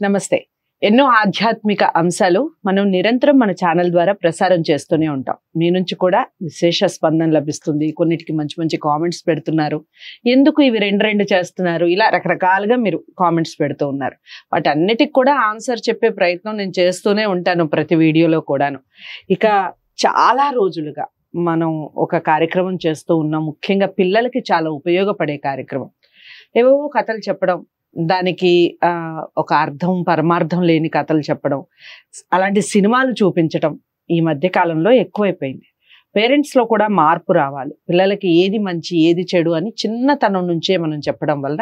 నమస్తే. ఎన్నో ఆధ్యాత్మిక అంశాలు మనం నిరంతరం మన ఛానల్ ద్వారా ప్రసారం చేస్తూనే ఉంటాం. మీ నుంచి కూడా విశేష స్పందన లభిస్తుంది. కొన్నిటికి మంచి మంచి కామెంట్స్ పెడుతున్నారు. ఎందుకు ఇవి రెండు చేస్తున్నారు, ఇలా రకరకాలుగా మీరు కామెంట్స్ పెడుతూ ఉన్నారు. వాటన్నిటికి కూడా ఆన్సర్ చెప్పే ప్రయత్నం నేను చేస్తూనే ఉంటాను ప్రతి వీడియోలో కూడాను. ఇక చాలా రోజులుగా మనం ఒక కార్యక్రమం చేస్తూ ఉన్నాం. ముఖ్యంగా పిల్లలకి చాలా ఉపయోగపడే కార్యక్రమం. ఏవేవో కథలు చెప్పడం, దానికి ఒక అర్థం పరమార్థం లేని కథలు చెప్పడం, అలాంటి సినిమాలు చూపించడం ఈ మధ్య కాలంలో ఎక్కువైపోయింది. పేరెంట్స్ లో కూడా మార్పు రావాలి. పిల్లలకి ఏది మంచి ఏది చెడు అని చిన్నతనం నుంచే మనం చెప్పడం వల్ల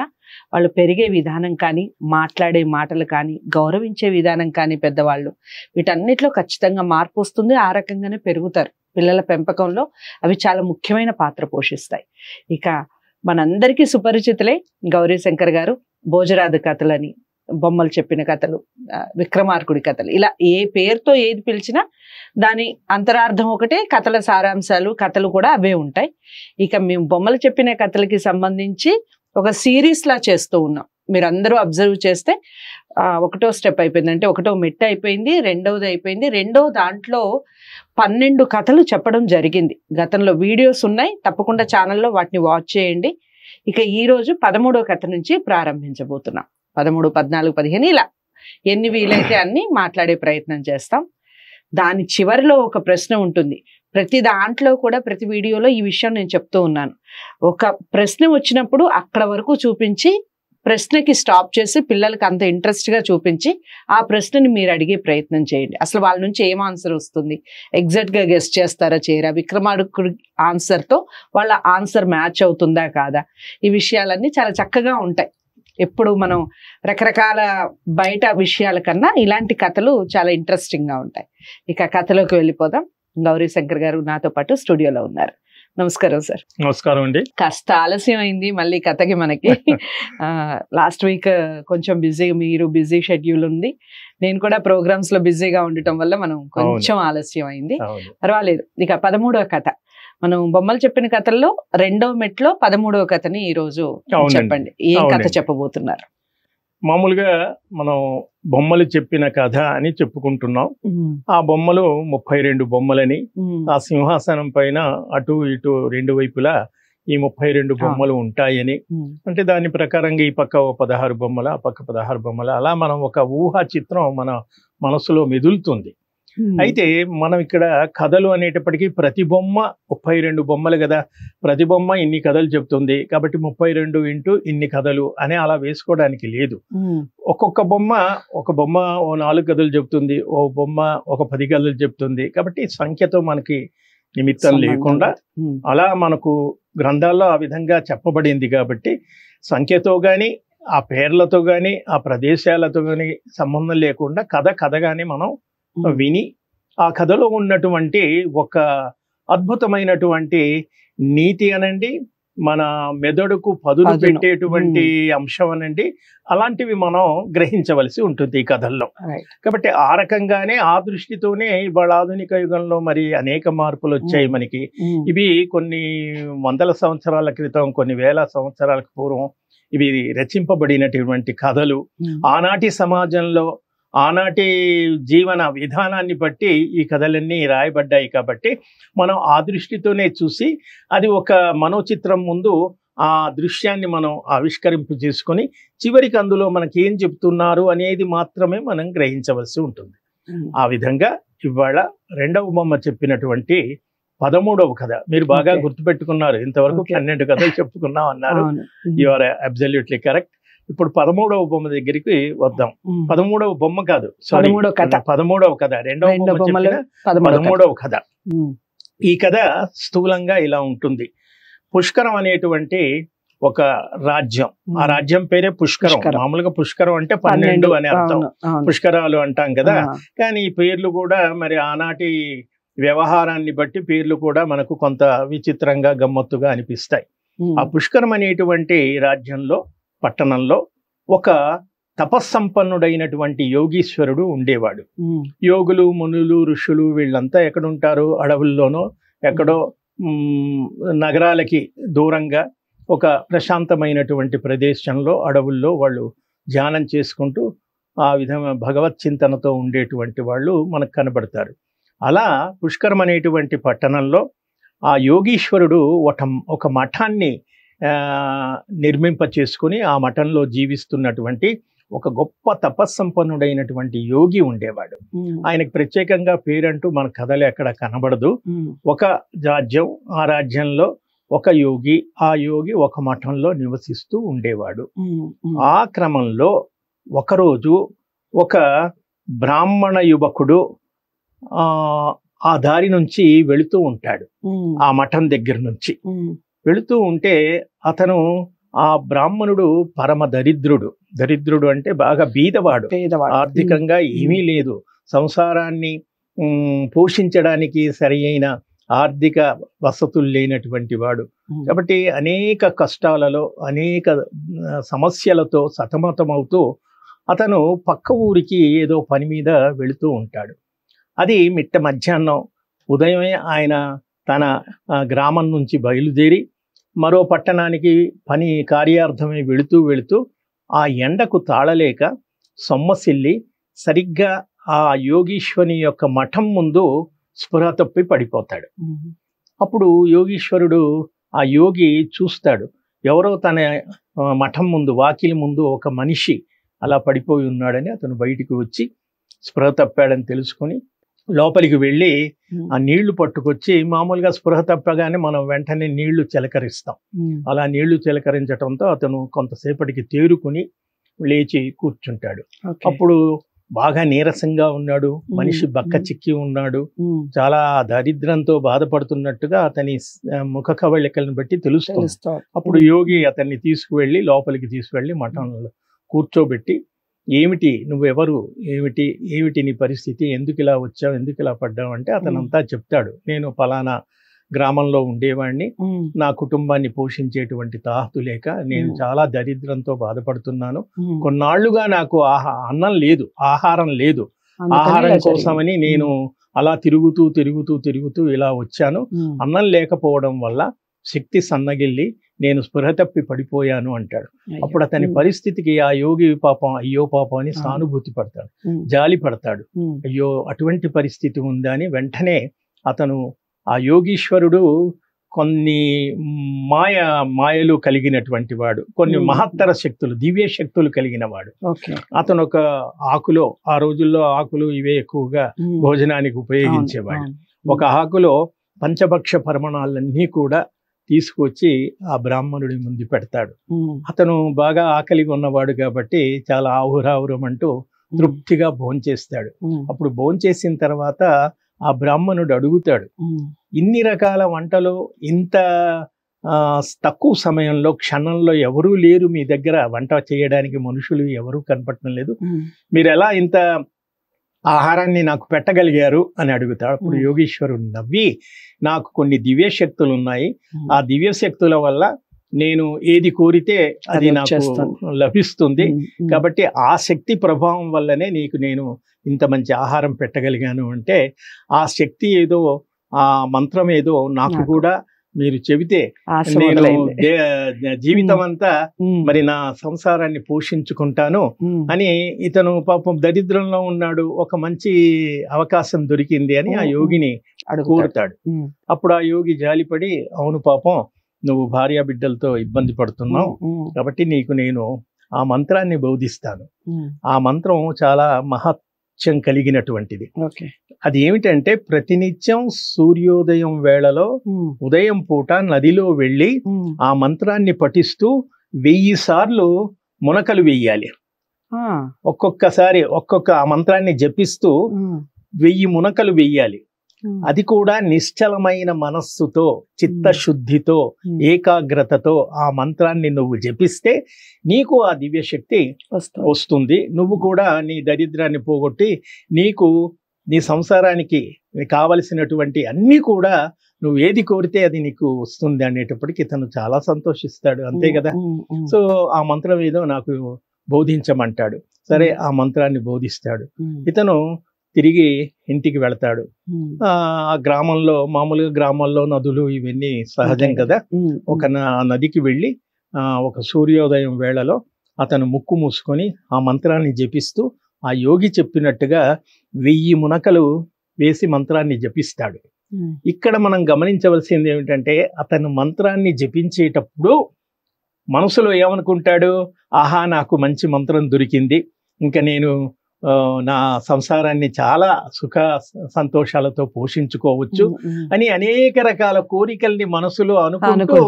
వాళ్ళు పెరిగే విధానం కానీ, మాట్లాడే మాటలు కానీ, గౌరవించే విధానం కానీ, పెద్దవాళ్ళు వీటన్నిటిలో ఖచ్చితంగా మార్పు వస్తుంది. ఆ రకంగానే పెరుగుతారు. పిల్లల పెంపకంలో అవి చాలా ముఖ్యమైన పాత్ర పోషిస్తాయి. ఇక మనందరికీ సుపరిచితులే గౌరీ శంకర్ గారు. భోజరాజు కథలని, బొమ్మలు చెప్పిన కథలు, విక్రమార్కుడి కథలు, ఇలా ఏ పేరుతో ఏది పిలిచినా దాని అంతరార్థం ఒకటే, కథల సారాంశాలు కథలు కూడా అవే ఉంటాయి. ఇక మేము బొమ్మలు చెప్పిన కథలకి సంబంధించి ఒక సిరీస్ లా చేస్తూ ఉన్నాం. మీరు అందరూ అబ్జర్వ్ చేస్తే ఒకటో స్టెప్ అయిపోయింది, అంటే ఒకటో మెట్టు అయిపోయింది, రెండవది అయిపోయింది. రెండో దాంట్లో 12 కథలు చెప్పడం జరిగింది. గతంలో వీడియోస్ ఉన్నాయి, తప్పకుండా ఛానల్లో వాటిని వాచ్ చేయండి. ఇక ఈ రోజు 13వ కథ నుంచి ప్రారంభించబోతున్నాం. 13, 14, 15 ఇలా ఎన్ని వీలైతే అన్ని మాట్లాడే ప్రయత్నం చేస్తాం. దాని చివరిలో ఒక ప్రశ్న ఉంటుంది. ప్రతి దాంట్లో కూడా ప్రతి వీడియోలో ఈ విషయం నేను చెప్తూ ఉన్నాను. ఒక ప్రశ్న వచ్చినప్పుడు అక్కడ వరకు చూపించి, ప్రశ్నకి స్టాప్ చేసి పిల్లలకి అంత ఇంట్రెస్ట్ గా చూపించి ఆ ప్రశ్నని మీరు అడిగే ప్రయత్నం చేయండి. అసలు వాళ్ళ నుంచి ఏం ఆన్సర్ వస్తుంది, ఎగ్జాక్ట్ గా గెస్ట్ చేస్తారా చేయరా, విక్రమార్కుడి ఆన్సర్ తో వాళ్ళ ఆన్సర్ మ్యాచ్ అవుతుందా కాదా, ఈ విషయాలన్నీ చాలా చక్కగా ఉంటాయి. ఎప్పుడు మనం రకరకాల బయట విషయాల కన్నా ఇలాంటి కథలు చాలా ఇంట్రెస్టింగ్ గా ఉంటాయి. ఇక కథలోకి వెళ్ళిపోదాం. గౌరీ శంకర్ గారు నాతో పాటు స్టూడియోలో ఉన్నారు. నమస్కారం సార్. నమస్కారం అండి. కాస్త ఆలస్యం అయింది మళ్ళీ కథకి మనకి. లాస్ట్ వీక్ కొంచెం మీరు బిజీ షెడ్యూల్ ఉంది, నేను కూడా ప్రోగ్రామ్స్ లో బిజీగా ఉండటం వల్ల మనం కొంచెం ఆలస్యం అయింది. పర్వాలేదు. ఇక 13వ కథ, మనం బొమ్మలు చెప్పిన కథల్లో రెండవ మెట్లో 13వ కథని ఈ రోజు చెప్పండి. ఏం కథ చెప్పబోతున్నారు? మామూలుగా మనం బొమ్మలు చెప్పిన కథ అని చెప్పుకుంటున్నాం. ఆ బొమ్మలు 32 బొమ్మలని, ఆ సింహాసనం పైన అటు ఇటు రెండు వైపులా ఈ 32 బొమ్మలు ఉంటాయని, అంటే దాని ప్రకారంగా ఈ పక్క 16 బొమ్మల, ఆ పక్క 16 బొమ్మల, అలా మనం ఒక ఊహా చిత్రం మన మనసులో మెదులుతుంది. అయితే మనం ఇక్కడ కథలు అనేటప్పటికీ ప్రతి బొమ్మ 32 బొమ్మలు కదా, ప్రతి బొమ్మ ఇన్ని కథలు చెప్తుంది కాబట్టి 32 ఇంటూ ఇన్ని కథలు అని అలా వేసుకోవడానికి లేదు. ఒక్కొక్క బొమ్మ ఒక బొమ్మ ఓ 4 కథలు చెప్తుంది, ఓ బొమ్మ ఒక 10 కథలు చెప్తుంది. కాబట్టి సంఖ్యతో మనకి నిమిత్తం లేకుండా అలా మనకు గ్రంథాల్లో ఆ విధంగా చెప్పబడింది. కాబట్టి సంఖ్యతో కానీ, ఆ పేర్లతో కానీ, ఆ ప్రదేశాలతో కానీ సంబంధం లేకుండా కథగానే మనం విని ఆ కథలో ఉన్నటువంటి ఒక అద్భుతమైనటువంటి నీతి అనండి, మన మెదడుకు పదులు పెట్టేటువంటి అంశం అనండి, అలాంటివి మనం గ్రహించవలసి ఉంటుంది ఈ కథల్లో. కాబట్టి ఆ రకంగానే ఆ దృష్టితోనే ఇవాళ ఆధునిక యుగంలో మరి అనేక మార్పులు వచ్చాయి మనకి. ఇవి కొన్ని వందల సంవత్సరాల క్రితం, కొన్ని వేల సంవత్సరాల పూర్వం ఇవి రచింపబడినటువంటి కథలు. ఆనాటి సమాజంలో ఆనాటి జీవన విధానాన్ని బట్టి ఈ కథలన్నీ రాయబడ్డాయి. కాబట్టి మనం ఆ దృష్టితోనే చూసి అది ఒక మనోచిత్రం ముందు ఆ దృశ్యాన్ని మనం ఆవిష్కరింపు చేసుకొని చివరికి అందులో మనకి ఏం చెప్తున్నారు అనేది మాత్రమే మనం గ్రహించవలసి ఉంటుంది. ఆ విధంగా ఇవాళ రెండవ బొమ్మ చెప్పినటువంటి 13వ కథ మీరు బాగా గుర్తుపెట్టుకున్నారు. ఇంతవరకు 12 కథలు చెప్పుకున్నాం అన్నారు. You are absolutely correct. ఇప్పుడు 13వ బొమ్మ దగ్గరికి వద్దాం. 13వ బొమ్మ కాదు, సారీ, 13వ కథ, రెండవ బొమ్మ చెప్పిన 13వ కథ. ఈ కథ స్థూలంగా ఇలా ఉంటుంది. పుష్కరం అనేటువంటి ఒక రాజ్యం, ఆ రాజ్యం పేరే పుష్కరం. మామూలుగా పుష్కరం అంటే 12 అని అర్థం, పుష్కరాలు అంటాం కదా. కానీ ఈ పేర్లు కూడా మరి ఆనాటి వ్యవహారాన్ని బట్టి పేర్లు కూడా మనకు కొంత విచిత్రంగా గమ్మత్తుగా అనిపిస్తాయి. ఆ పుష్కరం అనేటువంటి రాజ్యంలో, పట్టణంలో ఒక తపస్సంపన్నుడైనటువంటి యోగీశ్వరుడు ఉండేవాడు. యోగులు, మునులు, ఋషులు వీళ్ళంతా ఎక్కడుంటారు? అడవుల్లోనో ఎక్కడో నగరాలకి దూరంగా ఒక ప్రశాంతమైనటువంటి ప్రదేశంలో, అడవుల్లో వాళ్ళు ధ్యానం చేసుకుంటూ ఆ విధమైన భగవత్ చింతనతో ఉండేటువంటి వాళ్ళు మనకు కనబడతారు. అలా పుష్కరం అనేటువంటి పట్టణంలో ఆ యోగీశ్వరుడు ఒక మఠాన్ని నిర్మింప చేసుకుని ఆ మఠంలో జీవిస్తున్నటువంటి ఒక గొప్ప తపస్సంపన్నుడైనటువంటి యోగి ఉండేవాడు. ఆయనకు ప్రత్యేకంగా పేరంటూ మన కథలు ఎక్కడ కనబడదు. ఒక రాజ్యం, ఆ రాజ్యంలో ఒక యోగి, ఆ యోగి ఒక మఠంలో నివసిస్తూ ఉండేవాడు. ఆ క్రమంలో ఒకరోజు ఒక బ్రాహ్మణ యువకుడు ఆ దారి నుంచి వెళుతూ ఉంటాడు. ఆ మఠం దగ్గర నుంచి వెళుతూ ఉంటే అతను, ఆ బ్రాహ్మణుడు పరమ దరిద్రుడు అంటే బాగా బీదవాడు, ఆర్థికంగా ఏమీ లేదు, సంసారాన్ని పోషించడానికి సరి అయిన ఆర్థిక వసతులు లేనటువంటి వాడు. కాబట్టి అనేక కష్టాలలో, అనేక సమస్యలతో సతమతమవుతూ అతను పక్క ఊరికి ఏదో పని మీద వెళుతూ ఉంటాడు. అది మిట్ట మధ్యాహ్నం. ఉదయమే ఆయన తన గ్రామం నుంచి బయలుదేరి మరో పట్టణానికి పని కార్యార్థమై వెళుతూ ఆ ఎండకు తాళలేక సొమ్మసిల్లి సరిగ్గా ఆ యోగీశ్వరుని యొక్క మఠం ముందు స్పృహ తప్పి పడిపోతాడు. అప్పుడు యోగీశ్వరుడు, ఆ యోగి చూస్తాడు, ఎవరో తన మఠం ముందు, వాకిలి ముందు ఒక మనిషి అలా పడిపోయి ఉన్నాడని. అతను బయటికి వచ్చి స్పృహ తప్పాడని తెలుసుకొని లోపలికి వెళ్ళి ఆ నీళ్లు పట్టుకొచ్చి, మామూలుగా స్పృహ తప్పగానే మనం వెంటనే నీళ్లు చిలకరిస్తాం, అలా నీళ్లు చిలకరించడంతో అతను కొంతసేపటికి తేరుకుని లేచి కూర్చుంటాడు. అప్పుడు బాగా నీరసంగా ఉన్నాడు, మనిషి బక్క చిక్కి ఉన్నాడు, చాలా దరిద్రంతో బాధపడుతున్నట్టుగా అతని ముఖ కవళికలను బట్టి తెలుస్తుంది. అప్పుడు యోగి అతన్ని తీసుకువెళ్ళి లోపలికి తీసుకువెళ్ళి మఠంలో కూర్చోబెట్టి, ఏమిటి, నువ్వెవరు, ఏమిటి నీ పరిస్థితి, ఎందుకు ఇలా వచ్చావు, ఎందుకు ఇలా పడ్డావు అంటే అతనంతా చెప్తాడు. నేను పలానా గ్రామంలో ఉండేవాడిని, నా కుటుంబాన్ని పోషించేటువంటి తాహతు లేక నేను చాలా దరిద్రంతో బాధపడుతున్నాను, కొన్నాళ్లుగా నాకు అన్నం లేదు, ఆహారం లేదు, ఆహారం కోసమని నేను అలా తిరుగుతూ ఇలా వచ్చాను, అన్నం లేకపోవడం వల్ల శక్తి సన్నగిల్లి నేను స్పృహ తప్పి పడిపోయాను అంటాడు. అప్పుడు అతని పరిస్థితికి ఆ యోగి పాపం, అయ్యో పాపం అని సానుభూతి పడతాడు, జాలి పడతాడు. అయ్యో అటువంటి పరిస్థితి ఉందా అని వెంటనే అతను, ఆ యోగీశ్వరుడు కొన్ని మాయలు కలిగినటువంటి వాడు, కొన్ని మహత్తర శక్తులు, దివ్య శక్తులు కలిగిన వాడు. అతను ఒక ఆకులో, ఆ రోజుల్లో ఆకులు ఇవే ఎక్కువగా భోజనానికి ఉపయోగించేవాడు. ఒక ఆకులో పంచభక్ష పరమాణాలన్నీ కూడా తీసుకొచ్చి ఆ బ్రాహ్మణుడి ముందు పెడతాడు. అతను బాగా ఆకలిగా ఉన్నవాడు కాబట్టి చాలా ఆహురాహురం అంటూ తృప్తిగా భోంచేస్తాడు. అప్పుడు భోంచేసిన తర్వాత ఆ బ్రాహ్మణుడు అడుగుతాడు, ఇన్ని రకాల వంటలు ఇంత తక్కువ సమయంలో, క్షణంలో ఎవరూ లేరు మీ దగ్గర, వంట చేయడానికి మనుషులు ఎవరూ కనపడటం లేదు, మీరు ఎలా ఇంత ఆహారాన్ని నాకు పెట్టగలిగారు అని అడుగుతాడు. అప్పుడు యోగీశ్వరుడు నవ్వి, నాకు కొన్ని దివ్య శక్తులు ఉన్నాయి, ఆ దివ్య శక్తుల వల్ల నేను ఏది కోరితే అది నాకు లభిస్తుంది, కాబట్టి ఆ శక్తి ప్రభావం వల్లనే నీకు నేను ఇంత మంచి ఆహారం పెట్టగలిగాను అంటే, ఆ శక్తి ఏదో, ఆ మంత్రం ఏదో నాకు కూడా మీరు చెబితే నేను జీవితం అంతా మరి నా సంసారాన్ని పోషించుకుంటాను అని. ఇతను పాపం దరిద్రంలో ఉన్నాడు, ఒక మంచి అవకాశం దొరికింది అని ఆ యోగిని కోరుతాడు. అప్పుడు ఆ యోగి జాలిపడి, అవును పాపం, నువ్వు భార్యా బిడ్డలతో ఇబ్బంది పడుతున్నావు కాబట్టి నీకు నేను ఆ మంత్రాన్ని బోధిస్తాను. ఆ మంత్రం చాలా మహత్యం కలిగినటువంటిది. అది ఏమిటంటే, ప్రతినిత్యం సూర్యోదయం వేళలో ఉదయం పూట నదిలో వెళ్ళి ఆ మంత్రాన్ని పఠిస్తూ 1000 సార్లు మునకలు వెయ్యాలి. ఒక్కొక్కసారి ఆ మంత్రాన్ని జపిస్తూ 1000 మునకలు వెయ్యాలి. అది కూడా నిశ్చలమైన మనస్సుతో, చిత్తశుద్ధితో, ఏకాగ్రతతో ఆ మంత్రాన్ని నువ్వు జపిస్తే నీకు ఆ దివ్యశక్తి వస్తుంది. నువ్వు కూడా నీ దరిద్రాన్ని పోగొట్టి నీకు, నీ సంసారానికి కావలసినటువంటి అన్నీ కూడా నువ్వు ఏది కోరితే అది నీకు వస్తుంది అనేటప్పటికి ఇతను చాలా సంతోషిస్తాడు. అంతే కదా. సో ఆ మంత్రం ఏదో నాకు బోధించమంటాడు. సరే, ఆ మంత్రాన్ని బోధిస్తాడు. ఇతను తిరిగి ఇంటికి వెళతాడు. ఆ గ్రామంలో, మామూలుగా గ్రామాల్లో నదులు ఇవన్నీ సహజం కదా. ఒక నదికి వెళ్ళి ఒక సూర్యోదయం వేళలో అతను ముక్కు మూసుకొని ఆ మంత్రాన్ని జపిస్తూ ఆ యోగి చెప్పినట్టుగా 1000 మునకలు వేసి మంత్రాన్ని జపిస్తాడు. ఇక్కడ మనం గమనించవలసింది ఏమిటంటే అతను మంత్రాన్ని జపించేటప్పుడు మనసులో ఏమనుకుంటాడు, ఆహా నాకు మంచి మంత్రం దొరికింది, ఇంకా నేను నా సంసారాన్ని చాలా సుఖ సంతోషాలతో పోషించుకోవచ్చు అని అనేక రకాల కోరికల్ని మనసులో అనుకుంటూ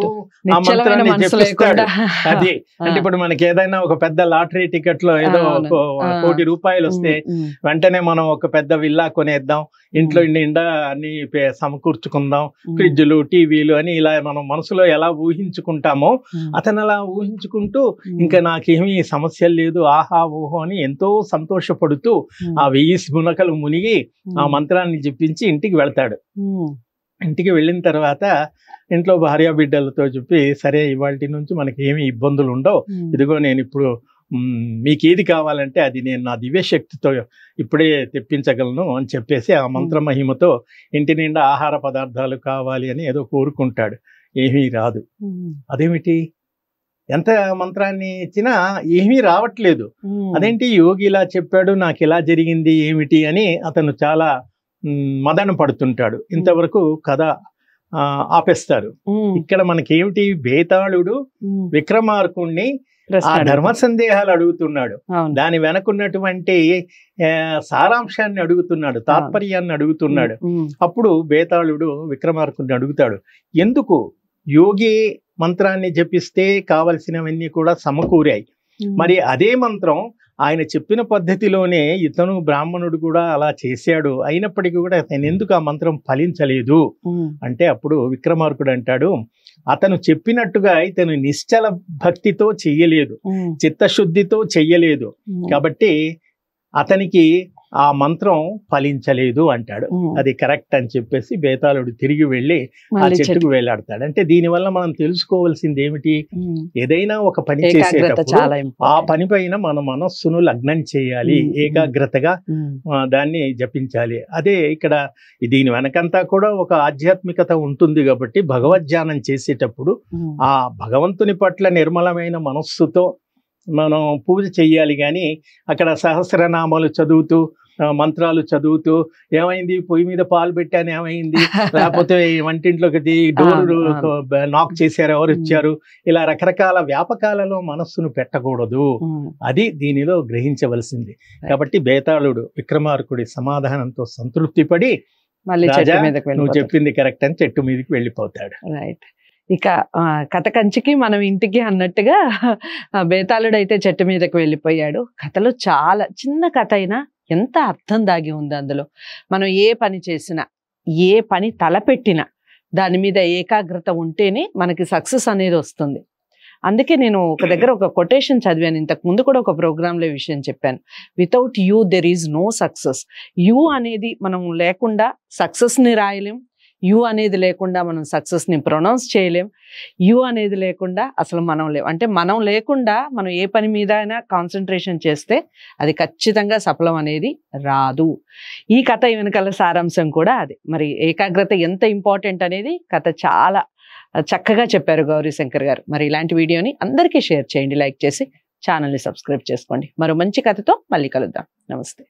ఆ మంత్రాన్ని జపిస్తాడు. అది అంటే ఇప్పుడు మనకి ఏదైనా ఒక పెద్ద లాటరీ టికెట్ లో ఏదో ₹1 కోటి వస్తే వెంటనే మనం ఒక పెద్ద విల్లా కొనేద్దాం, ఇంట్లో నిండా అన్ని సమకూర్చుకుందాం, ఫ్రిడ్జ్లు టీవీలు అని ఇలా మనం మనసులో ఎలా ఊహించుకుంటామో అతను అలా ఊహించుకుంటూ ఇంకా నాకేమీ సమస్య లేదు, ఆహా ఓహో అని ఎంతో సంతోషపడుతూ ఆ 1000 మునకలు మునిగి ఆ మంత్రాన్ని జపించి ఇంటికి వెళ్తాడు. ఇంటికి వెళ్ళిన తర్వాత ఇంట్లో భార్య బిడ్డలతో చెప్పి, సరే ఇవాళ నుంచి మనకి ఏమి ఇబ్బందులు ఉండవు, ఇదిగో నేను ఇప్పుడు మీకు ఏది కావాలంటే అది నేను నా దివ్యశక్తితో ఇప్పుడే తెప్పించగలను అని చెప్పేసి ఆ మంత్ర మహిమతో ఇంటి నిండా ఆహార పదార్థాలు కావాలి అని ఏదో కోరుకుంటాడు. ఏమీ రాదు. అదేమిటి, ఎంత మంత్రాన్ని ఇచ్చినా ఏమీ రావట్లేదు, అదేంటి యోగి ఇలా చెప్పాడు, నాకు ఇలా జరిగింది ఏమిటి అని అతను చాలా మదన పడుతుంటాడు. ఇంతవరకు కథ ఆపేస్తారు. ఇక్కడ మనకేమిటి, బేతాళుడు విక్రమార్కుణ్ణి ఆ ధర్మ సందేహాలు అడుగుతున్నాడు, దాని వెనకున్నటువంటి సారాంశాన్ని అడుగుతున్నాడు, తాత్పర్యాన్ని అడుగుతున్నాడు. అప్పుడు బేతాళుడు విక్రమార్కుడిని అడుగుతాడు, ఎందుకు యోగి మంత్రాన్ని జపిస్తే కావలసినవన్నీ కూడా సమకూరాయి, మరి అదే మంత్రం ఆయన చెప్పిన పద్ధతిలోనే ఇతను బ్రాహ్మణుడు కూడా అలా చేశాడు, అయినప్పటికీ కూడా అతను ఎందుకు ఆ మంత్రం ఫలించలేదు అంటే అప్పుడు విక్రమార్కుడు అంటాడు, అతను చెప్పినట్టుగా ఇతను నిశ్చల భక్తితో చెయ్యలేదు, చిత్తశుద్ధితో చెయ్యలేదు, కాబట్టి అతనికి ఆ మంత్రం ఫలించలేదు అంటాడు. అది కరెక్ట్ అని చెప్పేసి బేతాళుడు తిరిగి వెళ్ళి ఆ చెట్టుకు వేలాడతాడు. అంటే దీనివల్ల మనం తెలుసుకోవాల్సింది ఏమిటి, ఏదైనా ఒక పని చేసేటప్పుడు ఆ పని పైన మన మనస్సును లగ్నం చేయాలి, ఏకాగ్రతగా దాన్ని జపించాలి. అదే ఇక్కడ దీని వెనకంతా కూడా ఒక ఆధ్యాత్మికత ఉంటుంది కాబట్టి భగవద్ధ్యానం చేసేటప్పుడు ఆ భగవంతుని పట్ల నిర్మలమైన మనస్సుతో మనం పూజ చెయ్యాలి. కానీ అక్కడ సహస్రనామాలు చదువుతూ మంత్రాలు చదువుతూ ఏమైంది పొయ్యి మీద పాలు పెట్టాను ఏమైంది, లేకపోతే వంటింట్లోకి డోరు నాక్ చేశారు ఎవరు వచ్చారు, ఇలా రకరకాల వ్యాపకాలలో మనస్సును పెట్టకూడదు. అది దీనిలో గ్రహించవలసింది. కాబట్టి బేతాళుడు విక్రమార్కుడి సమాధానంతో సంతృప్తి పడి నువ్వు చెప్పింది కరెక్ట్ అని చెట్టు మీదకి వెళ్ళిపోతాడు. రైట్. ఇక కథ కంచికి మనం ఇంటికి అన్నట్టుగా బేతాళుడు అయితే చెట్టు మీదకి వెళ్ళిపోయాడు. కథలో చాలా చిన్న కథ అయినా ఎంత అర్థం దాగి ఉంది అందులో. మనం ఏ పని చేసినా, ఏ పని తలపెట్టినా దాని మీద ఏకాగ్రత ఉంటేనే మనకి సక్సెస్ అనేది వస్తుంది. అందుకే నేను ఒక దగ్గర ఒక కొటేషన్ చదివాను, ఇంతకు ముందు కూడా ఒక ప్రోగ్రాంలో విషయం చెప్పాను, without you there is no success. You అనేది మనం లేకుండా సక్సెస్ని రాయలేం, యూ అనేది లేకుండా మనం సక్సెస్ని ప్రొనౌన్స్ చేయలేం, యూ అనేది లేకుండా అసలు మనం లేవు. అంటే మనం లేకుండా మనం ఏ పని మీద అయినా కాన్సన్ట్రేషన్ చేస్తే అది ఖచ్చితంగా సఫలం అనేది రాదు. ఈ కథ వెనకాల సారాంశం కూడా అది. మరి ఏకాగ్రత ఎంత ఇంపార్టెంట్ అనేది కథ చాలా చక్కగా చెప్పారు గౌరీశంకర్ గారు. మరి ఇలాంటి వీడియోని అందరికీ షేర్ చేయండి, లైక్ చేసి ఛానల్ని సబ్స్క్రైబ్ చేసుకోండి. మరో మంచి కథతో మళ్ళీ కలుద్దాం. నమస్తే.